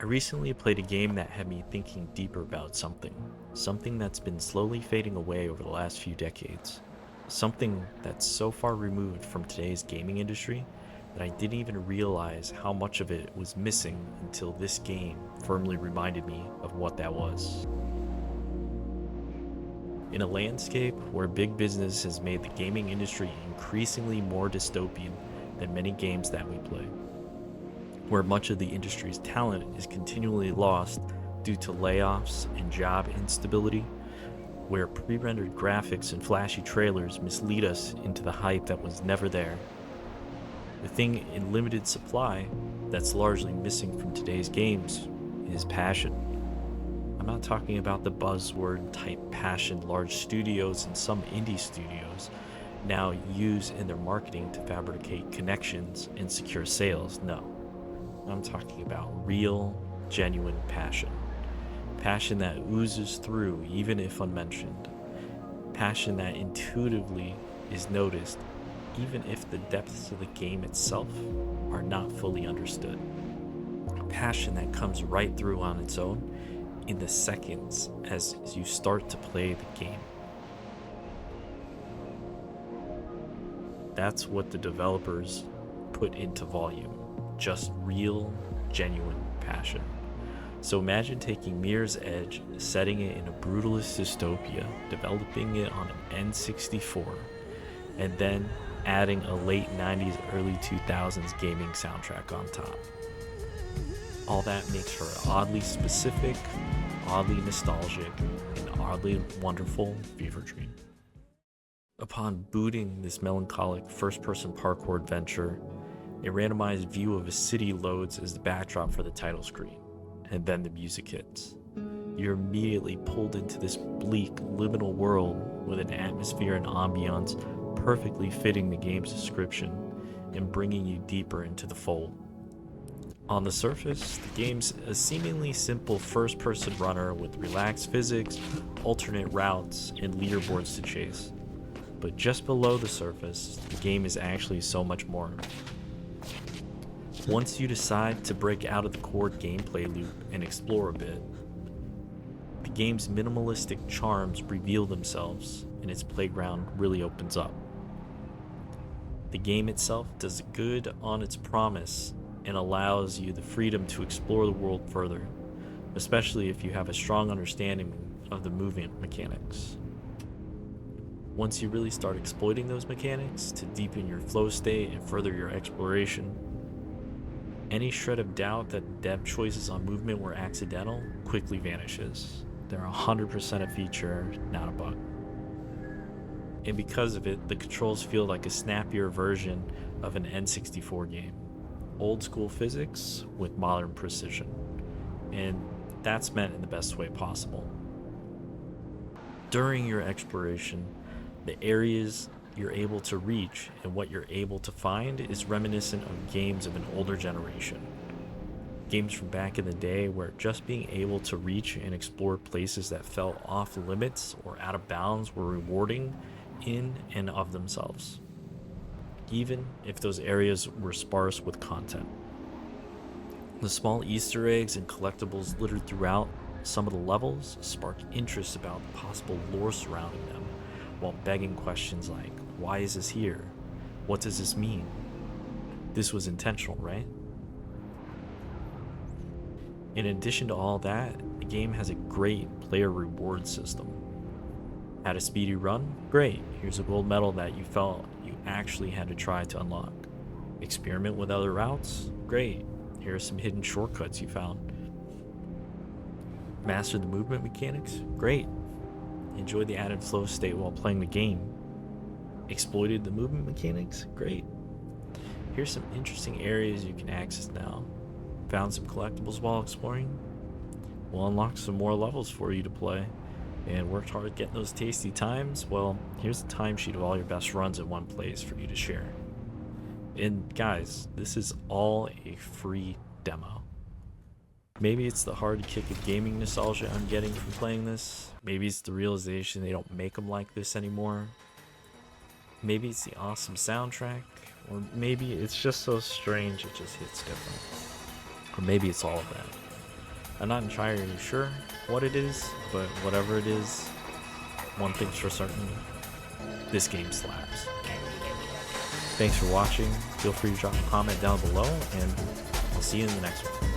I recently played a game that had me thinking deeper about something that's been slowly fading away over the last few decades. Something that's so far removed from today's gaming industry that I didn't even realize how much of it was missing until this game firmly reminded me of what that was. In a landscape where big business has made the gaming industry increasingly more dystopian than many games that we play, where much of the industry's talent is continually lost due to layoffs and job instability, where pre-rendered graphics and flashy trailers mislead us into the hype that was never there. The thing in limited supply that's largely missing from today's games is passion. I'm not talking about the buzzword type passion large studios and some indie studios now use in their marketing to fabricate connections and secure sales. No. I'm talking about real, genuine passion. Passion that oozes through even if unmentioned. Passion that intuitively is noticed even if the depths of the game itself are not fully understood. Passion that comes right through on its own in the seconds as you start to play the game. That's what the developers put into Vholume. Just real, genuine passion. So imagine taking Mirror's Edge, setting it in a brutalist dystopia, developing it on an N64, and then adding a late 90s, early 2000s gaming soundtrack on top. All that makes for an oddly specific, oddly nostalgic, and oddly wonderful fever dream. Upon booting this melancholic first-person parkour adventure, a randomized view of a city loads as the backdrop for the title screen, and then the music hits. You're immediately pulled into this bleak, liminal world with an atmosphere and ambiance perfectly fitting the game's description and bringing you deeper into the fold. On the surface, the game's a seemingly simple first-person runner with relaxed physics, alternate routes, and leaderboards to chase. But just below the surface, the game is actually so much more. Once you decide to break out of the core gameplay loop and explore a bit, the game's minimalistic charms reveal themselves and its playground really opens up. The game itself does good on its promise and allows you the freedom to explore the world further, especially if you have a strong understanding of the movement mechanics. Once you really start exploiting those mechanics to deepen your flow state and further your exploration, any shred of doubt that dev choices on movement were accidental quickly vanishes. They're 100% a feature, not a bug. And because of it, the controls feel like a snappier version of an N64 game. Old school physics with modern precision. And that's meant in the best way possible. During your exploration, the areas you're able to reach and what you're able to find is reminiscent of games of an older generation. Games from back in the day where just being able to reach and explore places that felt off limits or out of bounds were rewarding in and of themselves, even if those areas were sparse with content. The small Easter eggs and collectibles littered throughout some of the levels spark interest about the possible lore surrounding them, while begging questions like, why is this here? What does this mean? This was intentional, right? In addition to all that, the game has a great player reward system. Had a speedy run? Great, here's a gold medal that you felt you actually had to try to unlock. Experiment with other routes? Great, here are some hidden shortcuts you found. Master the movement mechanics? Great. Enjoy the added flow state while playing the game. Exploited the movement mechanics? Great. Here's some interesting areas you can access now. Found some collectibles while exploring? We'll unlock some more levels for you to play. And worked hard getting those tasty times? Well, here's a timesheet of all your best runs in one place for you to share. And guys, this is all a free demo. Maybe it's the hard kick of gaming nostalgia I'm getting from playing this. Maybe it's the realization they don't make them like this anymore. Maybe it's the awesome soundtrack. Or maybe it's just so strange it just hits different. Or maybe it's all of that. I'm not entirely sure what it is, but whatever it is, one thing's for certain, this game slaps. Thanks for watching. Feel free to drop a comment down below, and I'll see you in the next one.